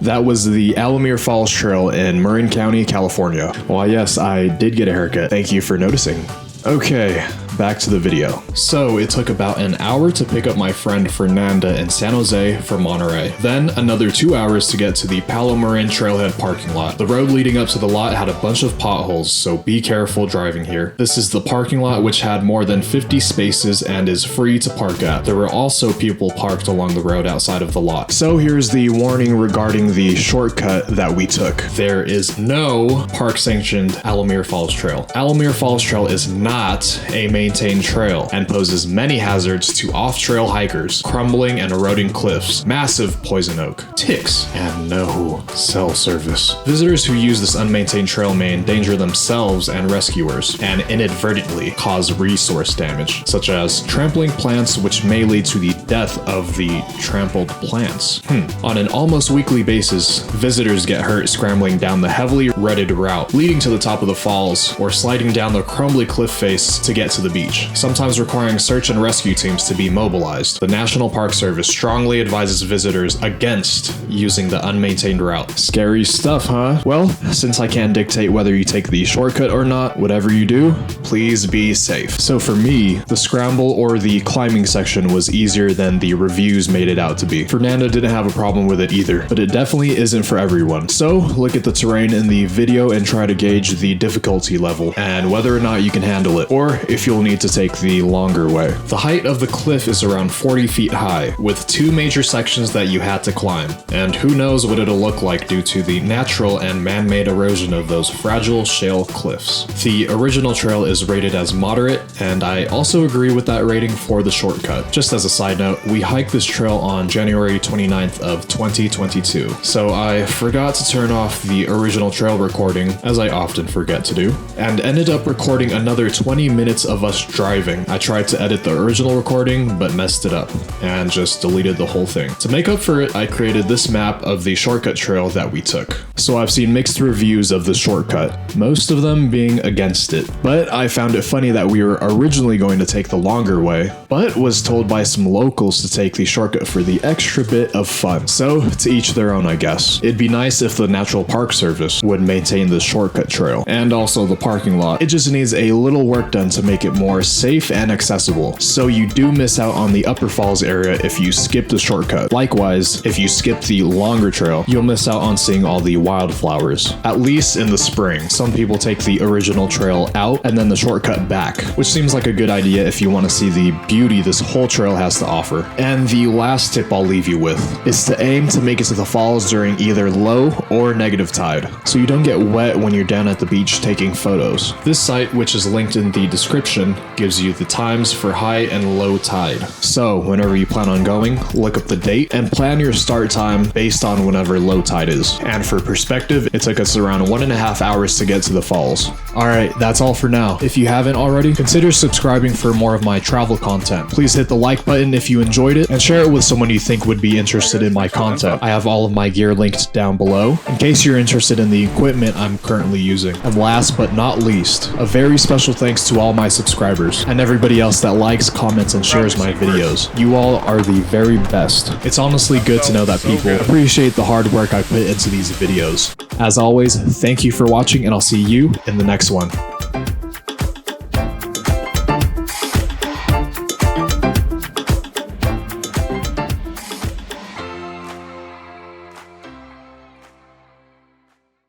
That was the Alamere Falls Trail in Marin County, California. Why, yes, I did get a haircut. Thank you for noticing. Okay, back to the video. So it took about an hour to pick up my friend Fernanda in San Jose from Monterey. Then another 2 hours to get to the Palomarin Trailhead parking lot. The road leading up to the lot had a bunch of potholes, so be careful driving here. This is the parking lot, which had more than 50 spaces and is free to park at. There were also people parked along the road outside of the lot. So here's the warning regarding the shortcut that we took. There is no park-sanctioned Alamere Falls Trail. Alamere Falls Trail is not a maintained trail and poses many hazards to off-trail hikers, crumbling and eroding cliffs, massive poison oak, ticks, and no cell service. Visitors who use this unmaintained trail may endanger themselves and rescuers, and inadvertently cause resource damage, such as trampling plants, which may lead to the death of the trampled plants. On an almost weekly basis, visitors get hurt scrambling down the heavily rutted route, leading to the top of the falls, or sliding down the crumbly cliff face to get to the beach, sometimes requiring search and rescue teams to be mobilized. The National Park Service strongly advises visitors against using the unmaintained route. Scary stuff, huh? Well, since I can't dictate whether you take the shortcut or not, whatever you do, please be safe. So for me, the scramble or the climbing section was easier than the reviews made it out to be. Fernanda didn't have a problem with it either, but it definitely isn't for everyone. So look at the terrain in the video and try to gauge the difficulty level and whether or not you can handle it, or if you'll need to take the longer way. The height of the cliff is around 40 feet high, with 2 major sections that you had to climb, and who knows what it'll look like due to the natural and man-made erosion of those fragile shale cliffs. The original trail is rated as moderate, and I also agree with that rating for the shortcut. Just as a side note, we hiked this trail on January 29th of 2022, so I forgot to turn off the original trail recording, as I often forget to do, and ended up recording another 20 minutes of us driving. I tried to edit the original recording, but messed it up, and just deleted the whole thing. To make up for it, I created this map of the shortcut trail that we took. So I've seen mixed reviews of the shortcut, most of them being against it, but I found it funny that we were originally going to take the longer way, but was told by some locals to take the shortcut for the extra bit of fun. So to each their own, I guess. It'd be nice if the National Park Service would maintain the shortcut trail, and also the parking lot. It just needs a little work done to make it more safe and accessible, so you do miss out on the Upper Falls area if you skip the shortcut. Likewise, if you skip the longer trail, you'll miss out on seeing all the wildflowers, at least in the spring. Some people take the original trail out and then the shortcut back, which seems like a good idea if you want to see the beauty this whole trail has to offer. And the last tip I'll leave you with is to aim to make it to the falls during either low or negative tide, so you don't get wet when you're down at the beach taking photos. This site, which is linked in the description, description gives you the times for high and low tide. So whenever you plan on going, look up the date and plan your start time based on whenever low tide is. And for perspective, it took us around 1.5 hours to get to the falls. Alright, that's all for now. If you haven't already, consider subscribing for more of my travel content. Please hit the like button if you enjoyed it and share it with someone you think would be interested in my content. I have all of my gear linked down below in case you're interested in the equipment I'm currently using. And last but not least, a very special thanks to all my subscribers and everybody else that likes, comments, and shares my videos. You all are the very best. It's honestly good to know that people appreciate the hard work I put into these videos. As always, thank you for watching and I'll see you in the next one.